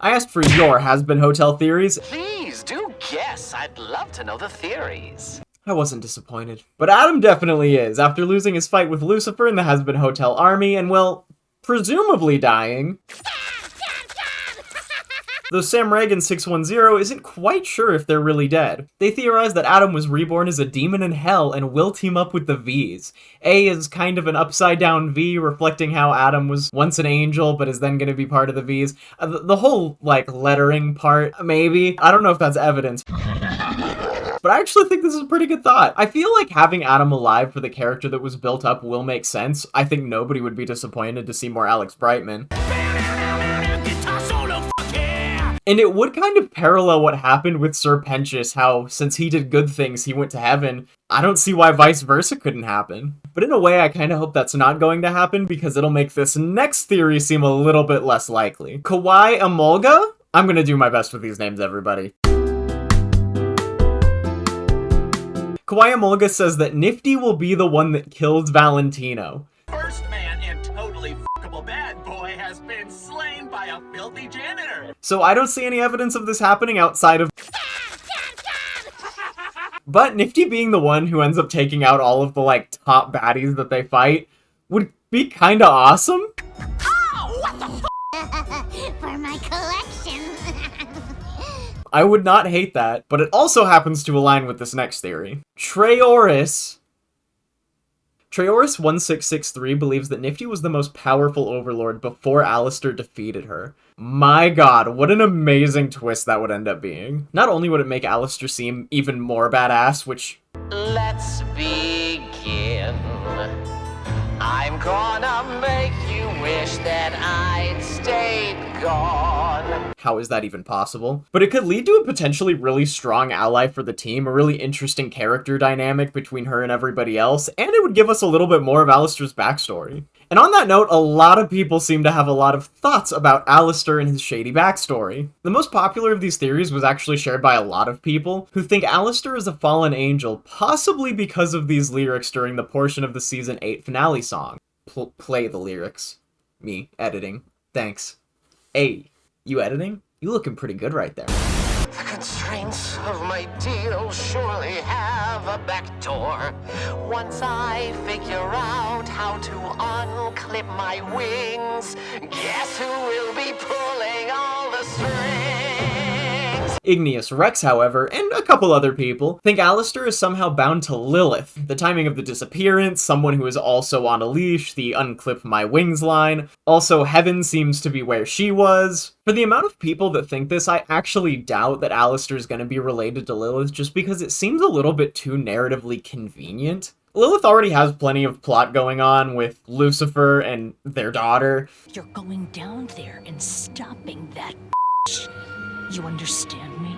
I asked for your Hazbin Hotel theories. Please do guess. I'd love to know the theories. I wasn't disappointed. But Adam definitely is, after losing his fight with Lucifer in the Hazbin Hotel army and, well, presumably dying. Though Sam Reagan 610 isn't quite sure if they're really dead. They theorize that Adam was reborn as a demon in hell and will team up with the V's. A is kind of an upside down V, reflecting how Adam was once an angel but is then going to be part of the V's. The whole, like, lettering part, maybe. I don't know if that's evidence. But I actually think this is a pretty good thought. I feel like having Adam alive for the character that was built up will make sense. I think nobody would be disappointed to see more Alex Brightman. And it would kind of parallel what happened with Sir Pentious, how since he did good things, he went to heaven. I don't see why vice versa couldn't happen. But in a way, I kind of hope that's not going to happen because it'll make this next theory seem a little bit less likely. Kawhi Amolga? I'm gonna do my best with these names, everybody. Kawhi Amolga says that Nifty will be the one that kills Valentino. First man in totally f***able bad boy has been slain by a filthy janitor. So I don't see any evidence of this happening outside of... But Nifty being the one who ends up taking out all of the, like, top baddies that they fight would be kinda awesome. Oh, what the f***? For my collection. I would not hate that, but it also happens to align with this next theory. Treoris1663 believes that Nifty was the most powerful overlord before Alistair defeated her. My god, what an amazing twist that would end up being. Not only would it make Alistair seem even more badass, which... Let's begin. I'm gonna make you wish that I'd stayed gone. How is that even possible? But it could lead to a potentially really strong ally for the team, a really interesting character dynamic between her and everybody else, and it would give us a little bit more of Alistair's backstory. And on that note, a lot of people seem to have a lot of thoughts about Alistair and his shady backstory. The most popular of these theories was actually shared by a lot of people, who think Alistair is a fallen angel, possibly because of these lyrics during the portion of the Season 8 finale song. Play the lyrics. Me, editing. Thanks. Hey, you editing? You looking pretty good right there. The constraints of my deal surely have a back door. Once I figure out how to unclip my wings, guess who will be pulling all the strings? Igneous Rex, however, and a couple other people, think Alistair is somehow bound to Lilith. The timing of the disappearance, someone who is also on a leash, the unclip my wings line. Also, heaven seems to be where she was. For the amount of people that think this, I actually doubt that Alistair is going to be related to Lilith just because it seems a little bit too narratively convenient. Lilith already has plenty of plot going on with Lucifer and their daughter. You're going down there and stopping that You understand me,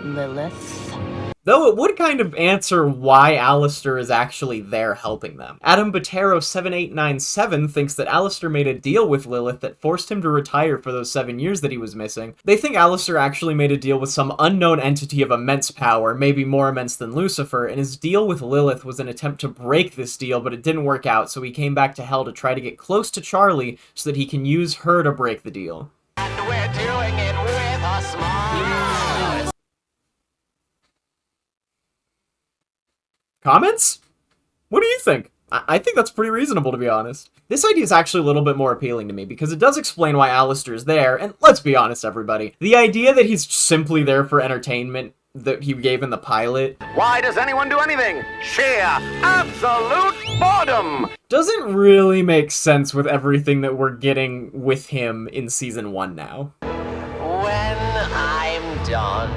Lilith? Though it would kind of answer why Alistair is actually there helping them. Adam Botero 7897 thinks that Alistair made a deal with Lilith that forced him to retire for those 7 years that he was missing. They think Alistair actually made a deal with some unknown entity of immense power, maybe more immense than Lucifer, and his deal with Lilith was an attempt to break this deal, but it didn't work out, so he came back to hell to try to get close to Charlie so that he can use her to break the deal. And we're doing it with a smile. Comments? What do you think? I think that's pretty reasonable, to be honest. This idea is actually a little bit more appealing to me because it does explain why Alistair is there, and let's be honest, everybody. The idea that he's simply there for entertainment that he gave in the pilot... Why does anyone do anything? Sheer, absolute boredom! Doesn't really make sense with everything that we're getting with him in Season 1 now. When I'm done,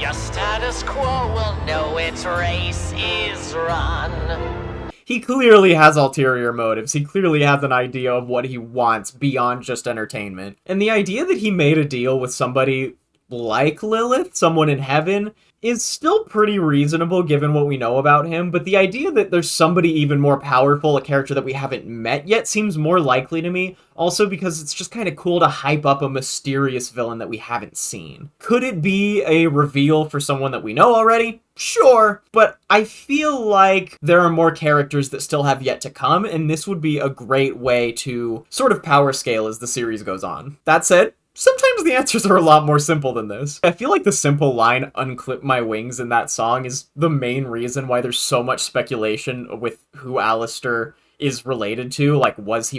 your status quo will know its race is run. He clearly has ulterior motives. He clearly has an idea of what he wants beyond just entertainment. And the idea that he made a deal with somebody like Lilith, someone in heaven, is still pretty reasonable given what we know about him, but the idea that there's somebody even more powerful, a character that we haven't met yet, seems more likely to me, also because it's just kind of cool to hype up a mysterious villain that we haven't seen. Could it be a reveal for someone that we know already? Sure, but I feel like there are more characters that still have yet to come, and this would be a great way to sort of power scale as the series goes on. That said, Sometimes the answers are a lot more simple than this. I feel like the simple line, unclip my wings, in that song is the main reason why there's so much speculation with who Alistair is related to. Like, was he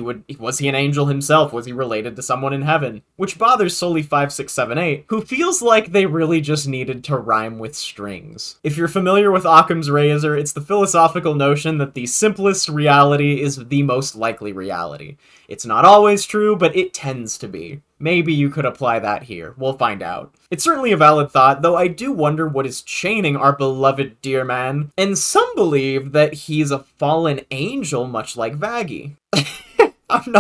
an angel himself? Was he related to someone in heaven? Which bothers Solely 5678, who feels like they really just needed to rhyme with strings. If you're familiar with Occam's razor, it's the philosophical notion that the simplest reality is the most likely reality. It's not always true, but it tends to be. Maybe you could apply that here. We'll find out. It's certainly a valid thought, though I do wonder what is chaining our beloved dear man. And some believe that he's a fallen angel, much like Vaggie. I'm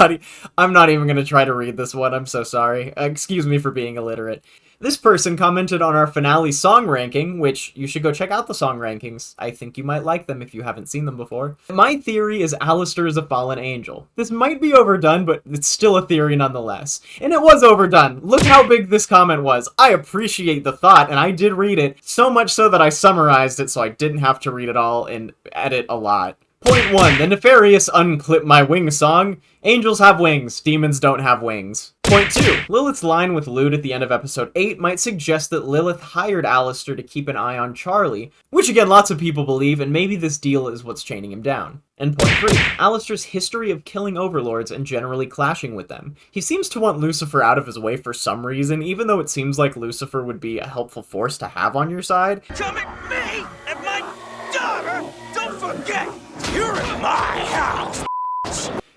not even gonna try to read this one, I'm so sorry. Excuse me for being illiterate. This person commented on our finale song ranking, which you should go check out the song rankings. I think you might like them if you haven't seen them before. My theory is Alistair is a fallen angel. This might be overdone, but it's still a theory nonetheless. And it was overdone. Look how big this comment was. I appreciate the thought, and I did read it, so much so that I summarized it so I didn't have to read it all and edit a lot. Point 1, the nefarious unclip my wings song. Angels have wings, demons don't have wings. Point 2, Lilith's line with Lude at the end of episode 8 might suggest that Lilith hired Alistair to keep an eye on Charlie, which again lots of people believe, and maybe this deal is what's chaining him down. And point 3, Alistair's history of killing overlords and generally clashing with them. He seems to want Lucifer out of his way for some reason, even though it seems like Lucifer would be a helpful force to have on your side. Come at me and my daughter! Don't forget, you're in my house!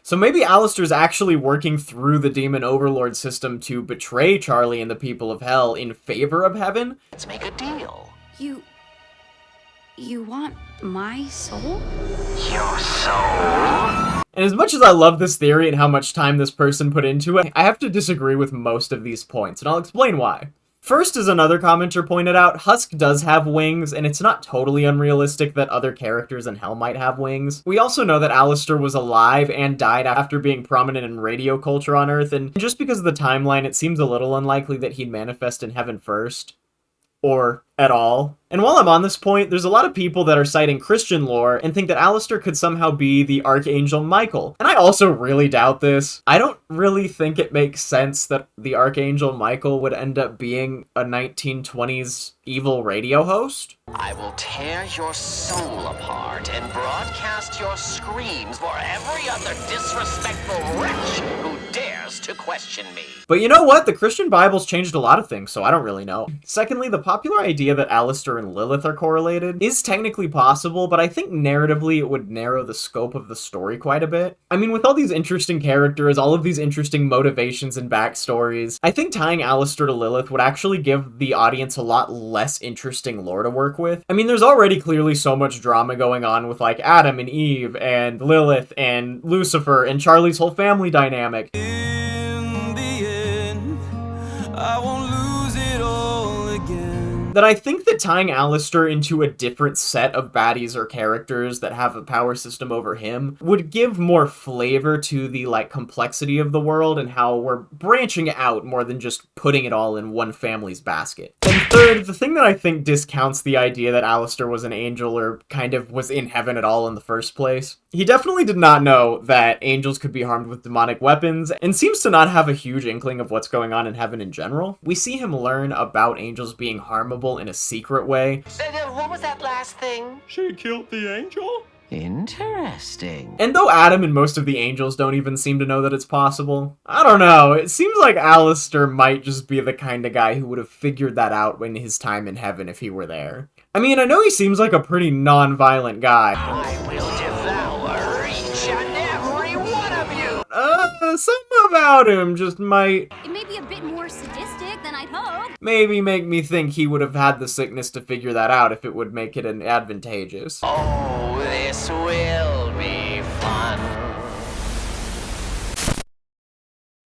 So maybe Alistair's actually working through the demon overlord system to betray Charlie and the people of hell in favor of heaven? Let's make a deal. You want my soul? Your soul? And as much as I love this theory and how much time this person put into it, I have to disagree with most of these points, and I'll explain why. First, as another commenter pointed out, Husk does have wings, and it's not totally unrealistic that other characters in Hell might have wings. We also know that Alistair was alive and died after being prominent in radio culture on Earth, and just because of the timeline, it seems a little unlikely that he'd manifest in heaven first. Or at all. And while I'm on this point, there's a lot of people that are citing Christian lore and think that Alistair could somehow be the Archangel Michael. And I also really doubt this. I don't really think it makes sense that the Archangel Michael would end up being a 1920s evil radio host. I will tear your soul apart and broadcast your screams for every other disrespectful wretch who dares to question me. But you know what? The Christian Bible's changed a lot of things, so I don't really know. Secondly, the popular idea that Alistair and Lilith are correlated is technically possible, but I think narratively it would narrow the scope of the story quite a bit. I mean, with all these interesting characters, all of these interesting motivations and backstories, I think tying Alistair to Lilith would actually give the audience a lot less interesting lore to work with. I mean, there's already clearly so much drama going on with like Adam and Eve and Lilith and Lucifer and Charlie's whole family dynamic. In the end, I won't lose it all again. That I think that tying Alistair into a different set of baddies or characters that have a power system over him would give more flavor to the like complexity of the world and how we're branching out more than just putting it all in one family's basket. And third, the thing that I think discounts the idea that Alistair was an angel or kind of was in heaven at all in the first place. He definitely did not know that angels could be harmed with demonic weapons and seems to not have a huge inkling of what's going on in heaven in general. We see him learn about angels being harmable in a secret way. What was that last thing? She killed the angel? Interesting. And though Adam and most of the angels don't even seem to know that it's possible, I don't know, it seems like Alistair might just be the kind of guy who would have figured that out when his time in heaven if he were there. I mean, I know he seems like a pretty non-violent guy. I will devour each and every one of you! Something about him just might It may be a bit more sadistic than I'd hoped. maybe make me think he would have had the sickness to figure that out if it would make it advantageous. Oh, this will be fun.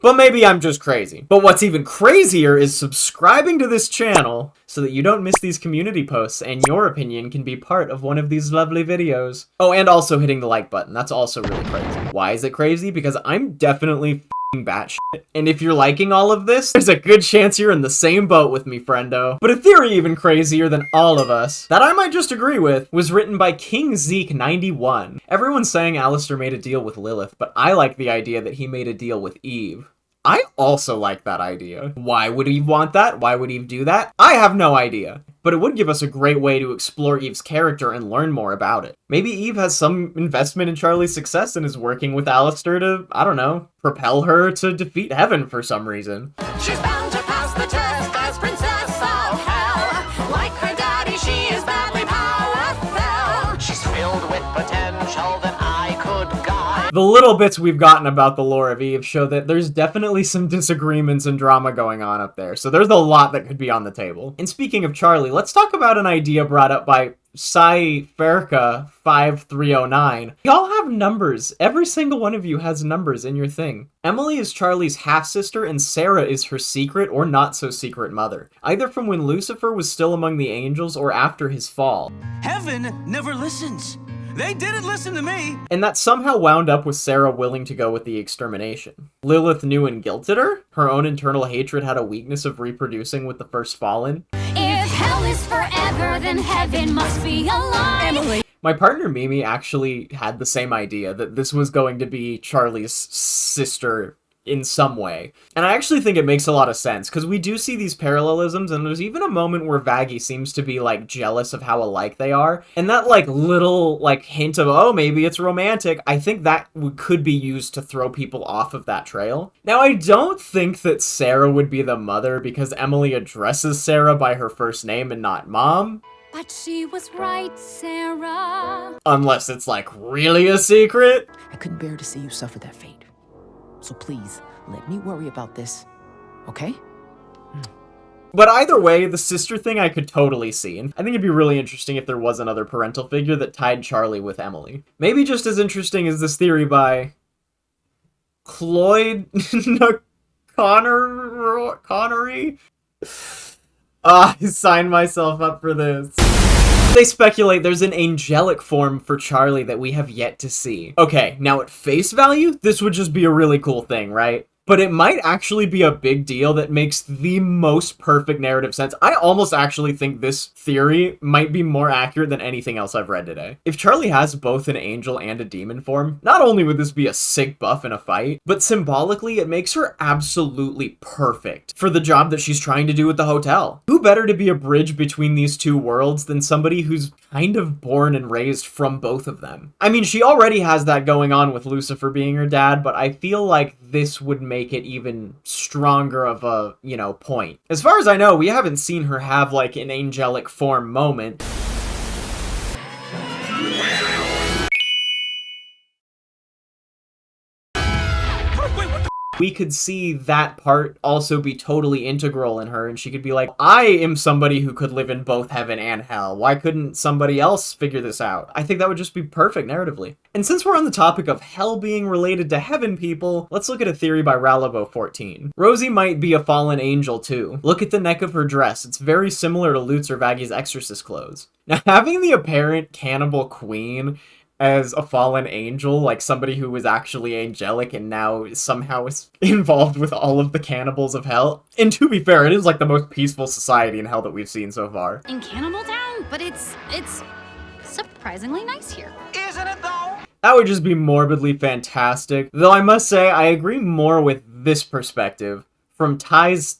But maybe I'm just crazy. But what's even crazier is subscribing to this channel so that you don't miss these community posts and your opinion can be part of one of these lovely videos. Oh, and also hitting the like button. That's also really crazy. Why is it crazy? Because I'm definitely f***ing batshit. And if you're liking all of this, there's a good chance you're in the same boat with me, friendo. But a theory even crazier than all of us, that I might just agree with, was written by King Zeke91. Everyone's saying Alistair made a deal with Lilith, but I like the idea that he made a deal with Eve. I also like that idea. Why would Eve want that? Why would Eve do that? I have no idea. But it would give us a great way to explore Eve's character and learn more about it. Maybe Eve has some investment in Charlie's success and is working with Alistair to, I don't know, propel her to defeat Heaven for some reason. She's bound to pass the test as princess of hell. Like her daddy, she is badly powerful. She's filled with potential that I could guide. The little bits we've gotten about the lore of Eve show that there's definitely some disagreements and drama going on up there, so there's a lot that could be on the table. And speaking of Charlie, let's talk about an idea brought up by Cyferka 5309. Y'all have numbers. Every single one of you has numbers in your thing. Emily is Charlie's half-sister and Sarah is her secret or not-so-secret mother, either from when Lucifer was still among the angels or after his fall. Heaven never listens. They didn't listen to me. And that somehow wound up with Sarah willing to go with the extermination. Lilith knew and guilted her. Her own internal hatred had a weakness of reproducing with the first fallen. If hell is forever, then heaven must be a lie. Emily. My partner Mimi actually had the same idea, that this was going to be Charlie's sister in some way. And I actually think it makes a lot of sense, because we do see these parallelisms, and there's even a moment where Vaggie seems to be, like, jealous of how alike they are. And that, like, little, like, hint of, oh, maybe it's romantic, I think that could be used to throw people off of that trail. Now, I don't think that Sarah would be the mother, because Emily addresses Sarah by her first name and not Mom. But she was right, Sarah. Unless it's, like, really a secret. I couldn't bear to see you suffer that fate. So please, let me worry about this, okay? But either way, the sister thing I could totally see, and I think it'd be really interesting if there was another parental figure that tied Charlie with Emily. Maybe just as interesting as this theory by Cloyd Connery? I signed myself up for this. They speculate there's an angelic form for Charlie that we have yet to see. Okay, now at face value, this would just be a really cool thing, right? But it might actually be a big deal that makes the most perfect narrative sense. I almost actually think this theory might be more accurate than anything else I've read today. If Charlie has both an angel and a demon form, not only would this be a sick buff in a fight, but symbolically it makes her absolutely perfect for the job that she's trying to do at the hotel. Who better to be a bridge between these two worlds than somebody who's kind of born and raised from both of them? I mean, she already has that going on with Lucifer being her dad, but I feel like this would make it even stronger of a, you know, point. As far as I know, we haven't seen her have like an angelic form moment. We could see that part also be totally integral in her, and she could be like, I am somebody who could live in both heaven and hell. Why couldn't somebody else figure this out? I think that would just be perfect narratively. And since we're on the topic of hell being related to heaven people, let's look at a theory by Ralabo14. Rosie might be a fallen angel too. Look at the neck of her dress. It's very similar to Lutz or Vaggie's exorcist clothes. Now, having the apparent cannibal queen as a fallen angel, like somebody who was actually angelic and now somehow is involved with all of the cannibals of hell. And to be fair, it is like the most peaceful society in hell that we've seen so far. In Cannibal Town, but it's surprisingly nice here. Isn't it though? That would just be morbidly fantastic. Though I must say, I agree more with this perspective from Ty's.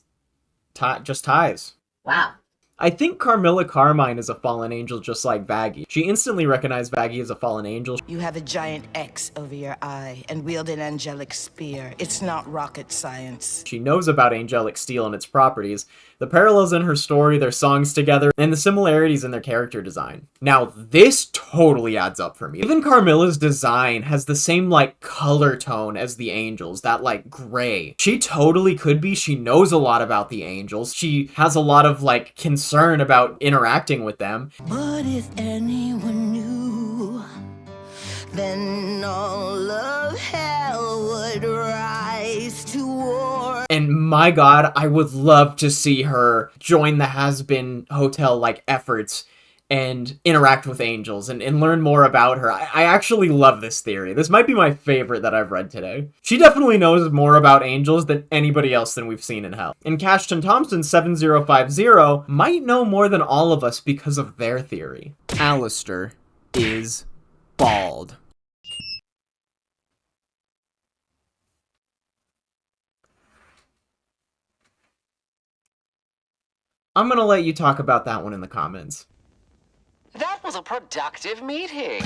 Wow. I think Carmilla Carmine is a fallen angel just like Vaggie. She instantly recognized Vaggie as a fallen angel. You have a giant X over your eye and wield an angelic spear. It's not rocket science. She knows about angelic steel and its properties, the parallels in her story, their songs together, and the similarities in their character design. Now, this totally adds up for me. Even Carmilla's design has the same, like, color tone as the angels, that, like, gray. She totally could be. She knows a lot about the angels. She has a lot of, like, concern about interacting with them. But if anyone knew, then all of hell would rise to war. And my god, I would love to see her join the Hazbin Hotel, like, efforts and interact with angels and learn more about her. I actually love this theory. This might be my favorite that I've read today. She definitely knows more about angels than anybody else than we've seen in hell. And Cashton Thompson 7050 might know more than all of us because of their theory. Alistair is bald. I'm gonna let you talk about that one in the comments. That was a productive meeting.